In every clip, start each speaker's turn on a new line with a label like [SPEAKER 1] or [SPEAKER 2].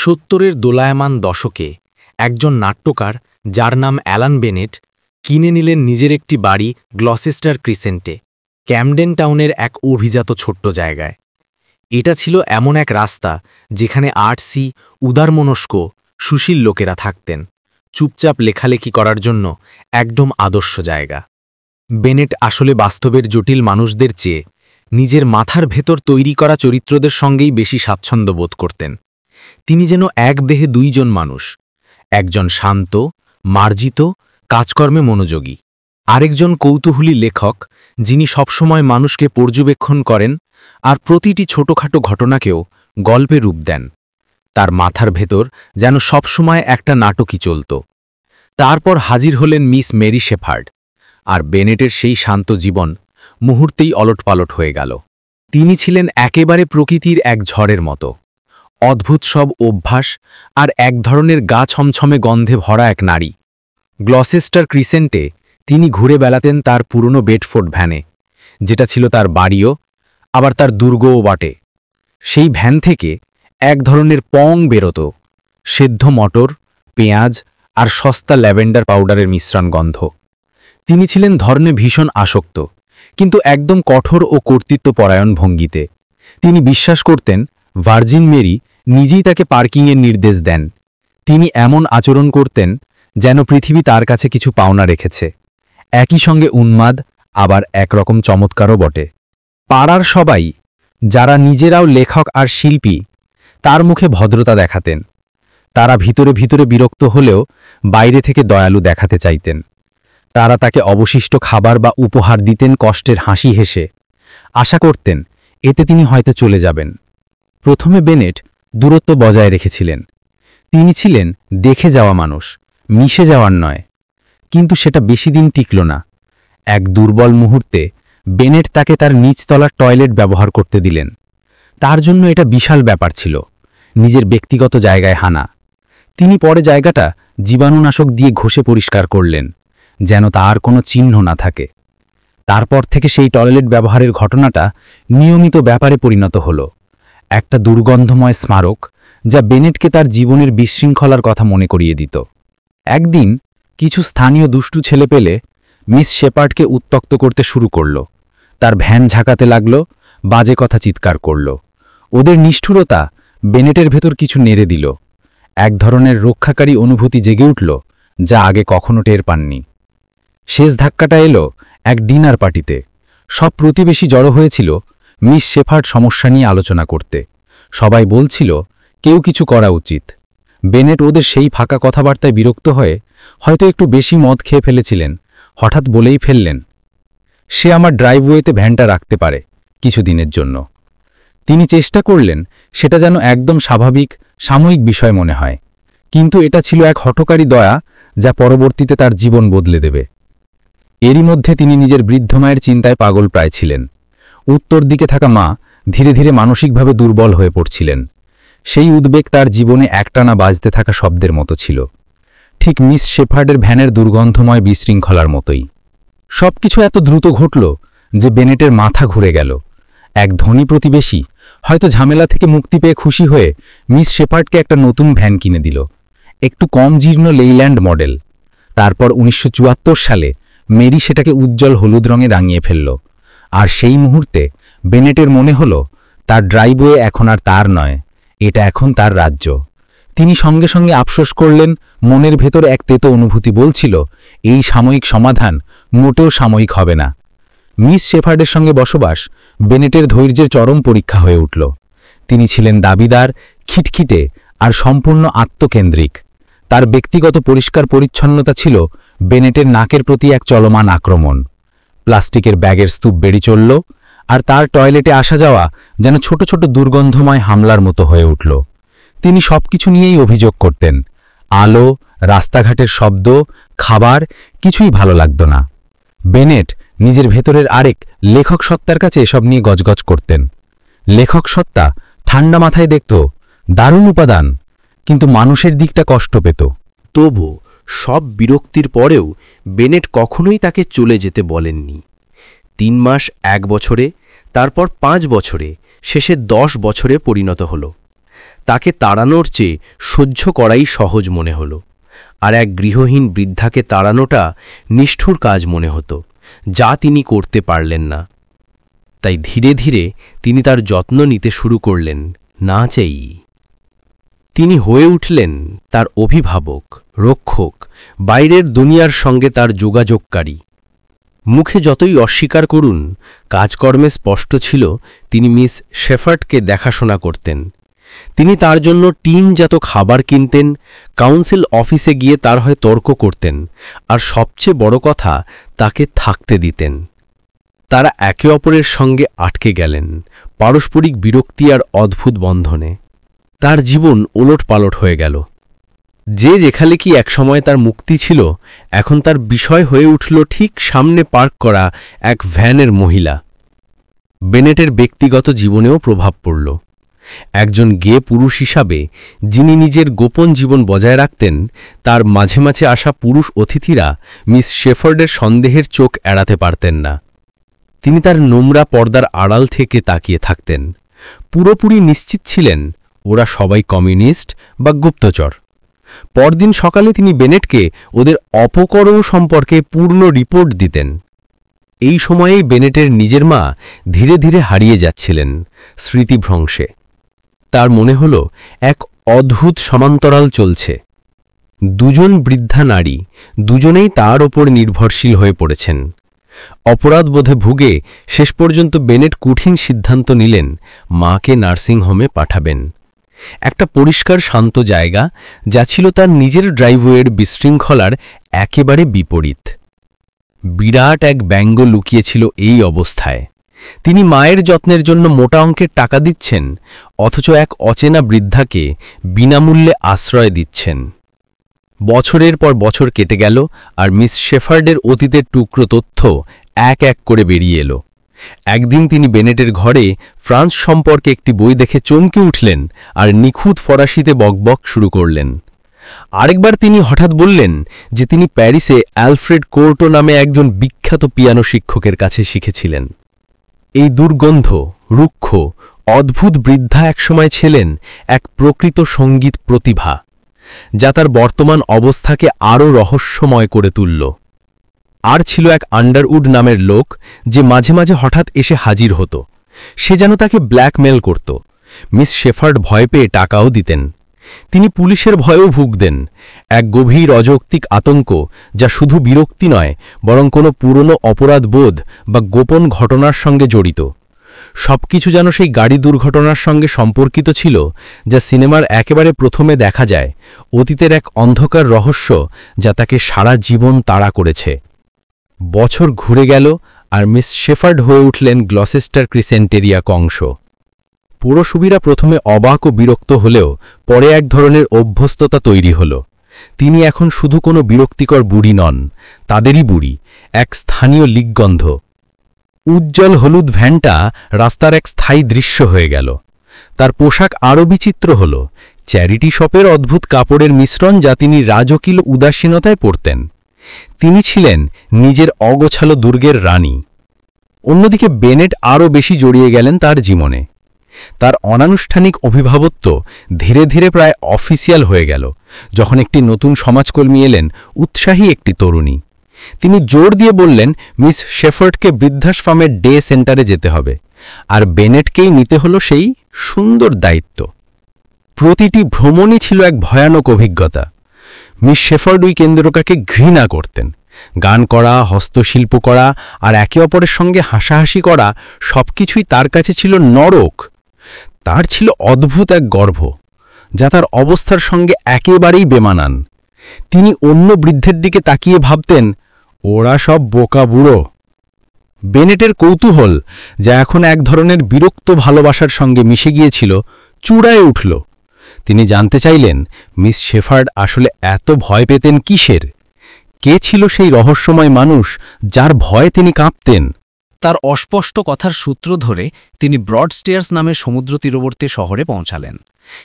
[SPEAKER 1] 70-এর দোলায়মান দশকে একজন নাট্যকার যার নাম অ্যালান বেনেট কিনে নিলেন নিজের একটি বাড়ি গ্লসেস্টার ক্রিসেন্টে, ক্যামডেন টাউনের এক অভিজাত ছোট্ট জায়গায়। এটা ছিল এমন এক রাস্তা যেখানে আর্টসি, উদারমনস্ক, সুশীল লোকেরা থাকতেন, চুপচাপ লেখালেখি করার জন্য একদম আদর্শ জায়গা। বেনেট আসলে বাস্তবের জটিল মানুষদের চেয়ে নিজের মাথার ভেতর তৈরি করা চরিত্রদের সঙ্গেই বেশি স্বাচ্ছন্দ্য বোধ করতেন। তিনি যেন এক দেহে দুইজন মানুষ, একজন শান্ত, মার্জিত, কাজকর্মে মনোযোগী, আরেকজন কৌতূহলী লেখক যিনি সবসময় মানুষকে পর্যবেক্ষণ করেন আর প্রতিটি ছোটখাটো ঘটনাকেও গল্পে রূপ দেন। তার মাথার ভেতর যেন সবসময় একটা নাটকই চলত। তারপর হাজির হলেন মিস মেরি শেফার্ড, আর বেনেটের সেই শান্ত জীবন মুহূর্তেই অলটপালট হয়ে গেল। তিনি ছিলেন একেবারে প্রকৃতির এক ঝড়ের মতো, অদ্ভুত সব অভ্যাস আর এক ধরনের গা ছমছমে গন্ধে ভরা এক নারী। গ্লসেস্টার ক্রিসেন্টে তিনি ঘুরে বেড়াতেন তার পুরনো বেডফোর্ড ভ্যানে, যেটা ছিল তার বাড়িও, আবার তার দুর্গও বটে। সেই ভ্যান থেকে এক ধরনের পং বেরোত, সেদ্ধ মটর, পেঁয়াজ আর সস্তা ল্যাভেন্ডার পাউডারের মিশ্রণ গন্ধ। তিনি ছিলেন ধর্মে ভীষণ আসক্ত, কিন্তু একদম কঠোর ও কর্তৃত্বপরায়ণ ভঙ্গিতে। তিনি বিশ্বাস করতেন ভার্জিন মেরি নিজেই তাকে পার্কিংয়ের নির্দেশ দেন। তিনি এমন আচরণ করতেন যেন পৃথিবী তার কাছে কিছু পাওনা রেখেছে। একই সঙ্গে উন্মাদ, আবার একরকম চমৎকারও বটে। পাড়ার সবাই, যারা নিজেরাও লেখক আর শিল্পী, তার মুখে ভদ্রতা দেখাতেন। তারা ভিতরে ভিতরে বিরক্ত হলেও বাইরে থেকে দয়ালু দেখাতে চাইতেন। তারা তাকে অবশিষ্ট খাবার বা উপহার দিতেন কষ্টের হাসি হেসে, আশা করতেন এতে তিনি হয়তো চলে যাবেন। প্রথমে বেনেট দূরত্ব বজায় রেখেছিলেন। তিনি ছিলেন দেখে যাওয়া মানুষ, মিশে যাওয়ার নয়। কিন্তু সেটা বেশি দিন টিকল না। এক দুর্বল মুহূর্তে বেনেট তাকে তার নিচতলার টয়লেট ব্যবহার করতে দিলেন। তার জন্য এটা বিশাল ব্যাপার ছিল, নিজের ব্যক্তিগত জায়গায় হানা। তিনি পরে জায়গাটা জীবাণুনাশক দিয়ে ঘষে পরিষ্কার করলেন, যেন তার কোনো চিহ্ন না থাকে। তারপর থেকে সেই টয়লেট ব্যবহারের ঘটনাটা নিয়মিত ব্যাপারে পরিণত হল, একটা দুর্গন্ধময় স্মারক যা বেনেটকে তার জীবনের বিশৃঙ্খলার কথা মনে করিয়ে দিত। একদিন কিছু স্থানীয় দুষ্টু ছেলে পেলে মিস শেপার্ডকে উত্ত্যক্ত করতে শুরু করল। তার ভ্যান ঝাঁকাতে লাগল, বাজে কথা চিৎকার করল। ওদের নিষ্ঠুরতা বেনেটের ভেতর কিছু নেড়ে দিল। এক ধরনের রক্ষাকারী অনুভূতি জেগে উঠল, যা আগে কখনো টের পাননি। শেষ ধাক্কাটা এলো এক ডিনার পার্টিতে। সব প্রতিবেশী জড়ো হয়েছিল মিস শেফার্ড সমস্যা নিয়ে আলোচনা করতে। সবাই বলছিল কেউ কিছু করা উচিত। বেনেট ওদের সেই ফাঁকা কথাবার্তায় বিরক্ত হয়ে হয়তো একটু বেশি মদ খেয়ে ফেলেছিলেন, হঠাৎ বলেই ফেললেন, সে আমার ড্রাইভওয়েতে ভ্যানটা রাখতে পারে কিছুদিনের জন্য। তিনি চেষ্টা করলেন সেটা যেন একদম স্বাভাবিক, সাময়িক বিষয় মনে হয়, কিন্তু এটা ছিল এক হঠকারী দয়া যা পরবর্তীতে তার জীবন বদলে দেবে। এরই মধ্যে তিনি নিজের বৃদ্ধ মায়ের চিন্তায় পাগল প্রায় ছিলেন। উত্তর দিকে থাকা মা ধীরে ধীরে মানসিকভাবে দুর্বল হয়ে পড়ছিলেন। সেই উদ্বেগ তার জীবনে একটানা বাজতে থাকা শব্দের মতো ছিল, ঠিক মিস শেফার্ডের ভ্যানের দুর্গন্ধময় বিশৃঙ্খলার মতোই। সবকিছু এত দ্রুত ঘটল যে বেনেটের মাথা ঘুরে গেল। এক ধনী প্রতিবেশী হয়তো ঝামেলা থেকে মুক্তি পেয়ে খুশি হয়ে মিস শেফার্ডকে একটা নতুন ভ্যান কিনে দিল, একটু কম জীর্ণ লেইল্যান্ড মডেল। তারপর 1974 সালে মেরি সেটাকে উজ্জ্বল হলুদ রঙে রাঙিয়ে ফেলল। আর সেই মুহূর্তে বেনেটের মনে হলো তার ড্রাইভওয়ে এখন আর তার নয়, এটা এখন তার রাজ্য। তিনি সঙ্গে সঙ্গে আফসোস করলেন, মনের ভেতর এক তেতো অনুভূতি বলছিল এই সাময়িক সমাধান মোটেও সাময়িক হবে না। মিস শেফার্ডের সঙ্গে বসবাস বেনেটের ধৈর্যের চরম পরীক্ষা হয়ে উঠল। তিনি ছিলেন দাবিদার, খিটখিটে আর সম্পূর্ণ আত্মকেন্দ্রিক। তার ব্যক্তিগত পরিষ্কার পরিচ্ছন্নতা ছিল বেনেটের নাকের প্রতি এক চলমান আক্রমণ। প্লাস্টিকের ব্যাগের স্তূপ বেড়ে চলল, আর তার টয়লেটে আসা যাওয়া যেন ছোট ছোট দুর্গন্ধময় হামলার মতো হয়ে উঠল। তিনি সবকিছু নিয়েই অভিযোগ করতেন, আলো, রাস্তাঘাটের শব্দ, খাবার, কিছুই ভালো লাগত না। বেনেট নিজের ভেতরের আরেক লেখক সত্তার কাছে এসব নিয়ে গজগজ করতেন। লেখক সত্তা ঠান্ডা মাথায় দেখত দারুণ উপাদান, কিন্তু মানুষের দিকটা কষ্ট পেত।
[SPEAKER 2] তবু সব বিরক্তির পরেও বেনেট কখনোই তাকে চলে যেতে বলেননি। 3 মাস 1 বছরে, তারপর 5 বছরে, শেষে 10 বছরে পরিণত হল। তাকে তাড়ানোর চেয়ে সহ্য করাই সহজ মনে হলো। আর এক গৃহহীন বৃদ্ধাকে তাড়ানোটা নিষ্ঠুর কাজ মনে হতো, যা তিনি করতে পারলেন না। তাই ধীরে ধীরে তিনি তার যত্ন নিতে শুরু করলেন, না চাই। তিনি হয়ে উঠলেন তার অভিভাবক, রক্ষক, বাইরের দুনিয়ার সঙ্গে তার যোগাযোগকারী। মুখে যতই অস্বীকার করুন, কাজকর্মে স্পষ্ট ছিল তিনি মিস শেফার্ডকে দেখাশোনা করতেন। তিনি তার জন্য টিনজাত খাবার কিনতেন, কাউন্সিল অফিসে গিয়ে তার হয়ে তর্ক করতেন, আর সবচেয়ে বড় কথা, তাকে থাকতে দিতেন। তারা একে অপরের সঙ্গে আটকে গেলেন, পারস্পরিক বিরক্তি আর অদ্ভুত বন্ধনে। তার জীবন ওলটপালট হয়ে গেল। যে যেখানে কি একসময় তার মুক্তি ছিল, এখন তার বিষয় হয়ে উঠল ঠিক সামনে পার্ক করা এক ভ্যানের মহিলা। বেনেটের ব্যক্তিগত জীবনেও প্রভাব পড়ল। একজন গে পুরুষ হিসাবে, যিনি নিজের গোপন জীবন বজায় রাখতেন, তার মাঝে মাঝে আসা পুরুষ অতিথিরা মিস শেফার্ডের সন্দেহের চোখ এড়াতে পারতেন না। তিনি তার নোংরা পর্দার আড়াল থেকে তাকিয়ে থাকতেন, পুরোপুরি নিশ্চিত ছিলেন ওরা সবাই কমিউনিস্ট বা গুপ্তচর। পরদিন সকালে তিনি বেনেটকে ওদের অপকর্ম সম্পর্কে পূর্ণ রিপোর্ট দিতেন। এই সময়েই বেনেটের নিজের মা ধীরে ধীরে হারিয়ে যাচ্ছিলেন স্মৃতিভ্রংশে। তার মনে হল এক অদ্ভুত সমান্তরাল চলছে। দুজন বৃদ্ধা নারী, দুজনেই তার ওপর নির্ভরশীল হয়ে পড়েছেন। অপরাধবোধে ভুগে শেষ পর্যন্ত বেনেট কঠিন সিদ্ধান্ত নিলেন মাকে নার্সিংহোমে পাঠাবেন। একটা পরিষ্কার শান্ত জায়গা, যা ছিল তার নিজের ড্রাইভওয়ের বিশৃঙ্খলার একেবারে বিপরীত। বিরাট এক ব্যঙ্গ লুকিয়েছিল এই অবস্থায়। তিনি মায়ের যত্নের জন্য মোটা অঙ্কের টাকা দিচ্ছেন, অথচ এক অচেনা বৃদ্ধাকে বিনামূল্যে আশ্রয় দিচ্ছেন। বছরের পর বছর কেটে গেল, আর মিস শেফার্ডের অতীতের টুকরো তথ্য এক এক করে বেরিয়ে এলো। একদিন তিনি বেনেটের ঘরে ফ্রান্স সম্পর্কে একটি বই দেখে চমকে উঠলেন আর নিখুঁত ফরাসিতে বকবক শুরু করলেন। আরেকবার তিনি হঠাৎ বললেন যে তিনি প্যারিসে অ্যালফ্রেড কোর্টো নামে একজন বিখ্যাত পিয়ানো শিক্ষকের কাছে শিখেছিলেন। এই দুর্গন্ধ, রুক্ষ, অদ্ভুত বৃদ্ধা একসময় ছিলেন এক প্রকৃত সঙ্গীত প্রতিভা, যা তার বর্তমান অবস্থাকে আরও রহস্যময় করে তুলল। আর ছিল এক আন্ডারউড নামের লোক, যে মাঝে মাঝে হঠাৎ এসে হাজির হতো। সে যেন তাকে ব্ল্যাকমেল করত। মিস শেফার্ড ভয় পেয়ে টাকাও দিতেন। তিনি পুলিশের ভয়েও ভুগতেন, এক গভীর অযৌক্তিক আতঙ্ক, যা শুধু বিরক্তি নয়, বরং কোনো পুরনো অপরাধবোধ বা গোপন ঘটনার সঙ্গে জড়িত। সবকিছু যেন সেই গাড়ি দুর্ঘটনার সঙ্গে সম্পর্কিত ছিল, যা সিনেমার একেবারে প্রথমে দেখা যায়, অতীতের এক অন্ধকার রহস্য যা তাকে সারা জীবন তাড়া করেছে। বছর ঘুরে গেল, আর মিস শেফার্ড হয়ে উঠলেন গ্লসেস্টার ক্রিসেন্টেরিয়া কংস। পুরসুবিরা প্রথমে অবাক ও বিরক্ত হলেও পরে এক ধরনের অভ্যস্ততা তৈরি হল। তিনি এখন শুধু কোনো বিরক্তিকর বুড়ি নন, তাদেরই বুড়ি, এক স্থানীয় লিকগন্ধ। উজ্জ্বল হলুদ ভ্যানটা রাস্তার এক স্থায়ী দৃশ্য হয়ে গেল। তার পোশাক আরও বিচিত্র হল, চ্যারিটি শপের অদ্ভুত কাপড়ের মিশ্রণ, যা তিনি রাজকীয় উদাসীনতায় পরতেন। তিনি ছিলেন নিজের অগোছালো দুর্গের রানী। অন্যদিকে বেনেট আরও বেশি জড়িয়ে গেলেন তার জীবনে। তার অনানুষ্ঠানিক অভিভাবত্ব ধীরে ধীরে প্রায় অফিসিয়াল হয়ে গেল, যখন একটি নতুন সমাজকর্মী এলেন, উৎসাহী একটি তরুণী। তিনি জোর দিয়ে বললেন মিস শেফার্ডকে বৃদ্ধাশ্রমের ডে সেন্টারে যেতে হবে, আর বেনেটকেই নিতে হলো সেই সুন্দর দায়িত্ব। প্রতিটি ভ্রমণই ছিল এক ভয়ানক অভিজ্ঞতা। মিস শেফার্ড ওই কেন্দ্রটাকে ঘৃণা করতেন। গান করা, হস্তশিল্প করা আর একে অপরের সঙ্গে হাসাহাসি করা, সবকিছুই তার কাছে ছিল নরক। তার ছিল অদ্ভুত এক গর্ব, যা তার অবস্থার সঙ্গে একেবারেই বেমানান। তিনি অন্য বৃদ্ধের দিকে তাকিয়ে ভাবতেন, ওরা সব বোকা বুড়ো। বেনেটের কৌতূহল, যা এখন এক ধরনের বিরক্ত ভালোবাসার সঙ্গে মিশে গিয়েছিল, চূড়ায় উঠল। তিনি জানতে চাইলেন মিস শেফার্ড আসলে এত ভয় পেতেন কিসের? কে ছিল সেই রহস্যময় মানুষ যার ভয়ে তিনি কাঁপতেন?
[SPEAKER 3] তার অস্পষ্ট কথার সূত্র ধরে তিনি ব্রডস্টেয়ার্স নামে সমুদ্র তীরবর্তী শহরে পৌঁছালেন।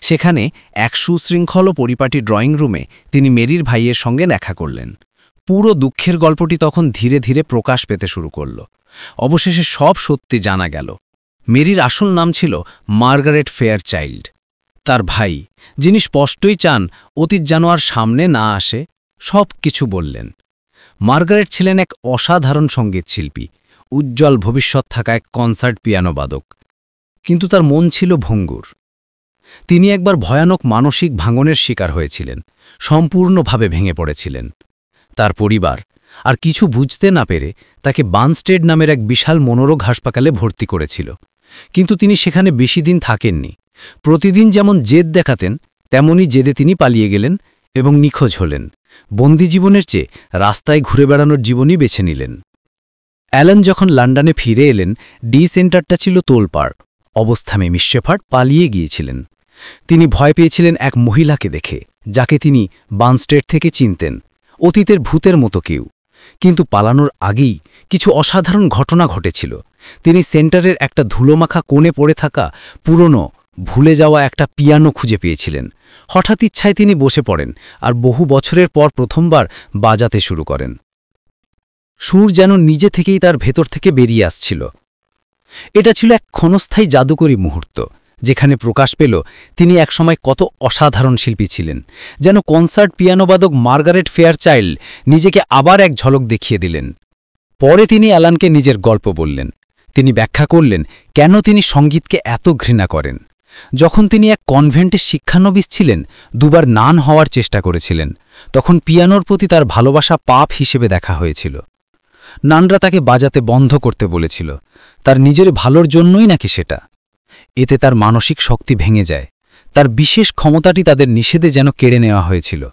[SPEAKER 3] সেখানে এক সুশৃঙ্খল ও পরিপাটি ড্রয়িং রুমে তিনি মেরির ভাইয়ের সঙ্গে দেখা করলেন। পুরো দুঃখের গল্পটি তখন ধীরে ধীরে প্রকাশ পেতে শুরু করল। অবশেষে সব সত্যি জানা গেল। মেরির আসল নাম ছিল মার্গারেট ফেয়ারচাইল্ড। তার ভাই, যিনি স্পষ্টই চান অতীত যেন আর সামনে না আসে, সব কিছু বললেন। মার্গারেট ছিলেন এক অসাধারণ সঙ্গীতশিল্পী, উজ্জ্বল ভবিষ্যৎ থাকা এক কনসার্ট পিয়ানোবাদক। কিন্তু তার মন ছিল ভঙ্গুর। তিনি একবার ভয়ানক মানসিক ভাঙনের শিকার হয়েছিলেন, সম্পূর্ণভাবে ভেঙে পড়েছিলেন। তার পরিবার আর কিছু বুঝতে না পেরে তাকে বার্নস্টেড নামের এক বিশাল মনোরোগ হাসপাতালে ভর্তি করেছিল। কিন্তু তিনি সেখানে বেশি দিন থাকেননি। প্রতিদিন যেমন জেদ দেখাতেন, তেমনই জেদে তিনি পালিয়ে গেলেন এবং নিখোঁজ হলেন। বন্দি জীবনের চেয়ে রাস্তায় ঘুরে বেড়ানোর জীবনই বেছে নিলেন। অ্যালান যখন লন্ডনে ফিরে এলেন, ডি সেন্টারটা ছিল তোলপাড় অবস্থায়। মিস শেফার্ড পালিয়ে গিয়েছিলেন। তিনি ভয় পেয়েছিলেন এক মহিলাকে দেখে, যাকে তিনি বার্নস্টেড থেকে চিনতেন, অতীতের ভূতের মতো কেউ। কিন্তু পালানোর আগেই কিছু অসাধারণ ঘটনা ঘটেছিল। তিনি সেন্টারের একটা ধুলোমাখা কোণে পড়ে থাকা পুরনো, ভুলে যাওয়া একটা পিয়ানো খুঁজে পেয়েছিলেন। হঠাৎ ইচ্ছায় তিনি বসে পড়েন আর বহু বছরের পর প্রথমবার বাজাতে শুরু করেন। সুর যেন নিজে থেকেই তার ভেতর থেকে বেরিয়ে আসছিল। এটা ছিল এক ক্ষণস্থায়ী জাদুকরী মুহূর্ত, যেখানে প্রকাশ পেল তিনি একসময় কত অসাধারণ শিল্পী ছিলেন। যেন কনসার্ট পিয়ানোবাদক মার্গারেট ফেয়ারচাইল্ড নিজেকে আবার এক ঝলক দেখিয়ে দিলেন। পরে তিনি অ্যালানকে নিজের গল্প বললেন। তিনি ব্যাখ্যা করলেন কেন তিনি সঙ্গীতকে এত ঘৃণা করেন। যখন তিনি এক কনভেন্টের শিক্ষানবিশ ছিলেন, দুবার নান হওয়ার চেষ্টা করেছিলেন, তখন পিয়ানোর প্রতি তার ভালোবাসা পাপ হিসেবে দেখা হয়েছিল। নানরা তাকে বাজাতে বন্ধ করতে বলেছিল, তার নিজের ভালোর জন্যই নাকি সেটা। এতে তার মানসিক শক্তি ভেঙে যায়। তার বিশেষ ক্ষমতাটি তাদের নিষেধে যেন কেড়ে নেওয়া হয়েছিল।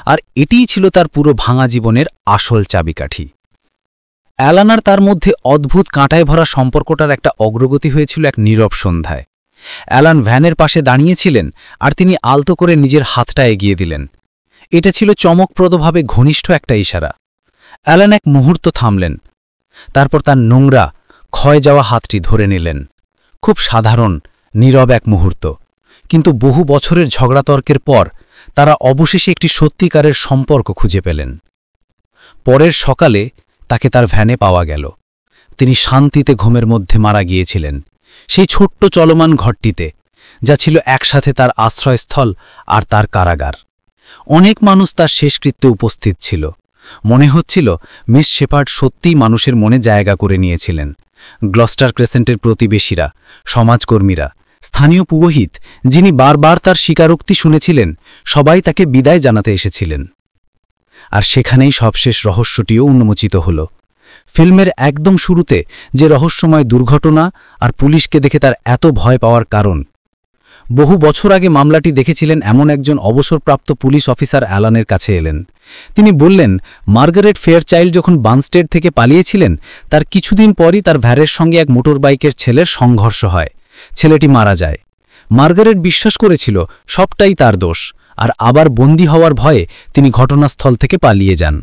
[SPEAKER 3] আর এটিই ছিল তার পুরো ভাঙা জীবনের আসল চাবিকাঠি। অ্যালানার তার মধ্যে অদ্ভুত কাঁটায় ভরা সম্পর্কটার একটা অগ্রগতি হয়েছিল এক নীরব সন্ধ্যায়। অ্যালান ভ্যানের পাশে দাঁড়িয়েছিলেন আর তিনি আলতো করে নিজের হাতটা এগিয়ে দিলেন। এটা ছিল চমকপ্রদভাবে ঘনিষ্ঠ একটা ইশারা। অ্যালান এক মুহূর্ত থামলেন, তারপর তার নোংরা, ক্ষয় যাওয়া হাতটি ধরে নিলেন। খুব সাধারণ, নীরব এক মুহূর্ত, কিন্তু বহু বছরের ঝগড়াতর্কের পর তারা অবশেষে একটি সত্যিকারের সম্পর্ক খুঁজে পেলেন। পরের সকালে তাকে তার ভ্যানে পাওয়া গেল। তিনি শান্তিতে ঘুমের মধ্যে মারা গিয়েছিলেন, সেই ছোট্ট চলমান ঘরটিতে, যা ছিল একসাথে তার আশ্রয়স্থল আর তার কারাগার। অনেক মানুষ তার শেষকৃত্যে উপস্থিত ছিল। মনে হচ্ছিল মিস শেফার্ড সত্যিই মানুষের মনে জায়গা করে নিয়েছিলেন। গ্লস্টার ক্রেসেন্টের প্রতিবেশীরা, সমাজকর্মীরা, স্থানীয় পুরোহিত, যিনি বারবার তার স্বীকারোক্তি শুনেছিলেন, সবাই তাকে বিদায় জানাতে এসেছিলেন। আর সেখানেই সবশেষ রহস্যটিও উন্মোচিত হল। ফিল্মের একদম শুরুতে যে রহস্যময় দুর্ঘটনা আর পুলিশকে দেখে তার এত ভয় পাওয়ার কারণ। বহু বছর আগে মামলাটি দেখেছিলেন এমন একজন অবসরপ্রাপ্ত পুলিশ অফিসার অ্যালানের কাছে এলেন। তিনি বললেন, মার্গারেট ফেয়ারচাইল্ড যখন বার্নস্টেড থেকে পালিয়েছিলেন, তার কিছুদিন পরই তার ভ্যানের সঙ্গে এক মোটরবাইকের ছেলের সংঘর্ষ হয়। ছেলেটি মারা যায়। মার্গারেট বিশ্বাস করেছিল সবটাই তার দোষ, আর আবার বন্দী হওয়ার ভয়ে তিনি ঘটনাস্থল থেকে পালিয়ে যান।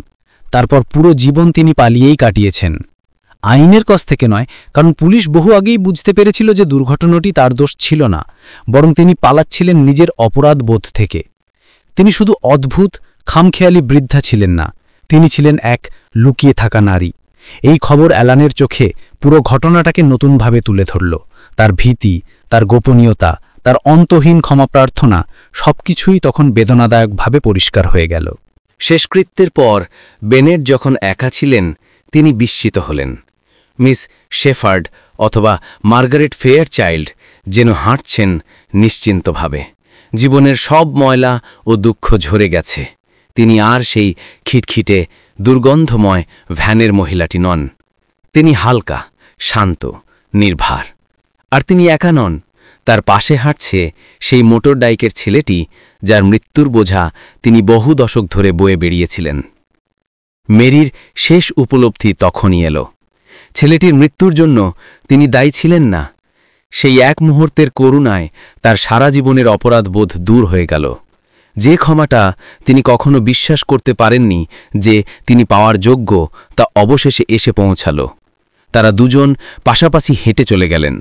[SPEAKER 3] তারপর পুরো জীবন তিনি পালিয়েই কাটিয়েছেন। আইনের কাছ থেকে নয়, কারণ পুলিশ বহু আগেই বুঝতে পেরেছিল যে দুর্ঘটনাটি তার দোষ ছিল না, বরং তিনি পালাচ্ছিলেন নিজের অপরাধ বোধ থেকে। তিনি শুধু অদ্ভুত, খামখেয়ালি বৃদ্ধা ছিলেন না, তিনি ছিলেন এক লুকিয়ে থাকা নারী। এই খবর অ্যালানের চোখে পুরো ঘটনাটাকে নতুনভাবে তুলে ধরল। তার ভীতি, তার গোপনীয়তা, তার অন্তহীন ক্ষমা প্রার্থনা, সবকিছুই তখন বেদনাদায়কভাবে পরিষ্কার হয়ে গেল।
[SPEAKER 2] শেষকৃত্যের পর বেনেট যখন একা ছিলেন, তিনি বিস্মিত হলেন। মিস শেফার্ড অথবা মার্গারেট ফেয়ারচাইল্ড যেন হাঁটছেন নিশ্চিন্তভাবে। জীবনের সব ময়লা ও দুঃখ ঝরে গেছে। তিনি আর সেই খিটখিটে, দুর্গন্ধময় ভ্যানের মহিলাটি নন। তিনি হালকা, শান্ত, নির্ভার। আর তিনি একা নন, তার পাশে হাঁটছে সেই মোটর ডাইকের ছেলেটি, যার মৃত্যুর বোঝা তিনি বহু দশক ধরে বয়ে বেরিয়েছিলেন। মেরির শেষ উপলব্ধি তখনই এলো। ছেলেটির মৃত্যুর জন্য তিনি দায়ী ছিলেন না। সেই এক মুহূর্তের করুণায় তার সারা জীবনের অপরাধবোধ দূর হয়ে গেল। যে ক্ষমাটা তিনি কখনো বিশ্বাস করতে পারেননি যে তিনি পাওয়ার যোগ্য, তা অবশেষে এসে পৌঁছাল। তারা দুজন পাশাপাশি হেঁটে চলে গেলেন।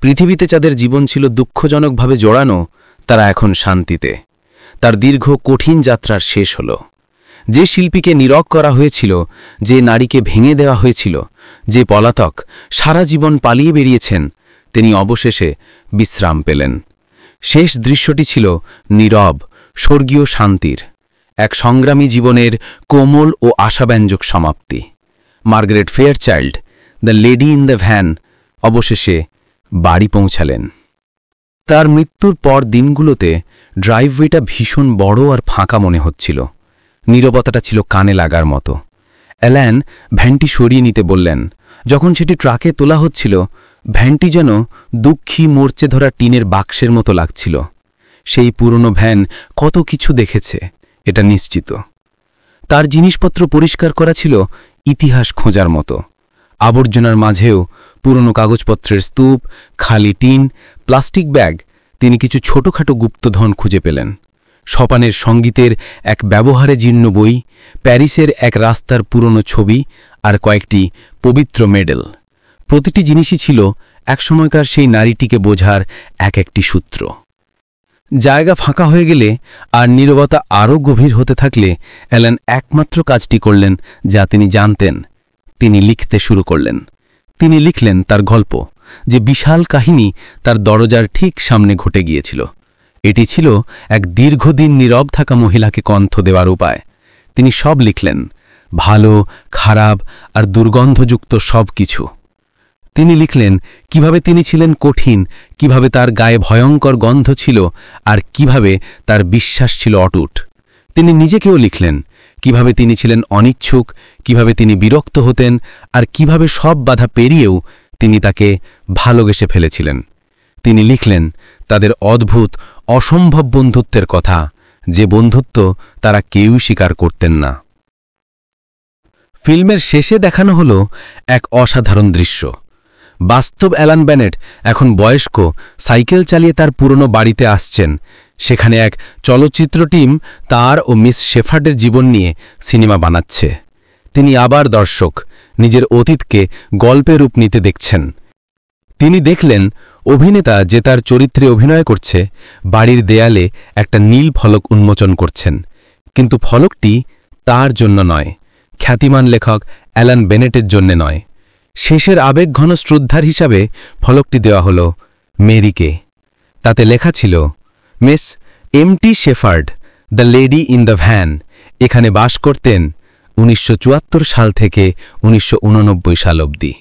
[SPEAKER 2] পৃথিবীতে যাদের জীবন ছিল দুঃখজনকভাবে জড়ানো, তারা এখন শান্তিতে। তার দীর্ঘ কঠিন যাত্রার শেষ হল। যে শিল্পীকে নীরব করা হয়েছিল, যে নারীকে ভেঙে দেওয়া হয়েছিল, যে পলাতক সারা জীবন পালিয়ে বেরিয়েছেন, তিনি অবশেষে বিশ্রাম পেলেন। শেষ দৃশ্যটি ছিল নীরব, স্বর্গীয় শান্তির, এক সংগ্রামী জীবনের কোমল ও আশাব্যঞ্জক সমাপ্তি। Margaret Fairchild, the lady in the van, অবশেষে বাড়ি পৌঁছালেন। তার মৃত্যুর পর দিনগুলোতে ড্রাইভওয়েটা ভীষণ বড় আর ফাঁকা মনে হচ্ছিল। নীরবতাটা ছিল কানে লাগার মতো। অ্যালান ভ্যানটি সরিয়ে নিতে বললেন। যখন সেটি ট্রাকে তোলা হচ্ছিল, ভ্যানটি যেন দুঃখী মরচে ধরা টিনের বাক্সের মতো লাগছিল। সেই পুরনো ভ্যান কত কিছু দেখেছে, এটা নিশ্চিত। তার জিনিসপত্র পরিষ্কার করা ছিল ইতিহাস খোঁজার মতো। আবর্জনার মাঝেও পুরনো কাগজপত্রের স্তূপ, খালি টিন, প্লাস্টিক ব্যাগ, তিনি কিছু ছোটখাটো গুপ্তধন খুঁজে পেলেন। সপানের সঙ্গীতের এক ব্যবহারে জীর্ণ বই, প্যারিসের এক রাস্তার পুরনো ছবি আর কয়েকটি পবিত্র মেডেল। প্রতিটি জিনিসই ছিল একসময়কার সেই নারীটিকে বোঝার এক একটি সূত্র। জায়গা ফাঁকা হয়ে গেলে আর নীরবতা আরও গভীর হতে থাকলে অ্যালান একমাত্র কাজটি করলেন যা তিনি জানতেন। তিনি লিখতে শুরু করলেন। তিনি লিখলেন তার গল্প, যে বিশাল কাহিনী তার দরজার ঠিক সামনে ঘটে গিয়েছিল। এটি ছিল এক দীর্ঘদিন নীরব থাকা মহিলাকে কণ্ঠ দেওয়ার উপায়। তিনি সব লিখলেন, ভালো, খারাপ আর দুর্গন্ধযুক্ত সব কিছু। তিনি লিখলেন কিভাবে তিনি ছিলেন কঠিন, কিভাবে তার গায়ে ভয়ঙ্কর গন্ধ ছিল, আর কিভাবে তার বিশ্বাস ছিল অটুট। তিনি নিজেকেও লিখলেন, কিভাবে তিনি ছিলেন অনিচ্ছুক, কিভাবে তিনি বিরক্ত হতেন, আর কিভাবে সব বাধা পেরিয়েও তিনি তাকে ভালোবেসে ফেলেছিলেন। তিনি লিখলেন তাদের অদ্ভুত, অসম্ভব বন্ধুত্বের কথা, যে বন্ধুত্ব তারা কেউই স্বীকার করতেন না। ফিল্মের শেষে দেখানো হলো এক অসাধারণ দৃশ্য। বাস্তব অ্যালান বেনেট এখন বয়স্ক, সাইকেল চালিয়ে তার পুরনো বাড়িতে আসছেন। সেখানে এক চলচ্চিত্র টিম তার ও মিস শেফার্ডের জীবন নিয়ে সিনেমা বানাচ্ছে। তিনি আবার দর্শক, নিজের অতীতকে গল্পে রূপ নিতে দেখছেন। তিনি দেখলেন অভিনেতা যে তার চরিত্রে অভিনয় করছে, বাড়ির দেয়ালে একটা নীল ফলক উন্মোচন করছেন। কিন্তু ফলকটি তার জন্য নয়, খ্যাতিমান লেখক অ্যালান বেনেটের জন্যে নয়। শেষের আবেগঘন শ্রদ্ধার হিসাবে ফলকটি দেওয়া হল মেরিকে। তাতে লেখা ছিল, miss MT. Shepherd, the lady in the van, এখানে বাস করতেন 1974 সাল থেকে 1989 সাল অবধি।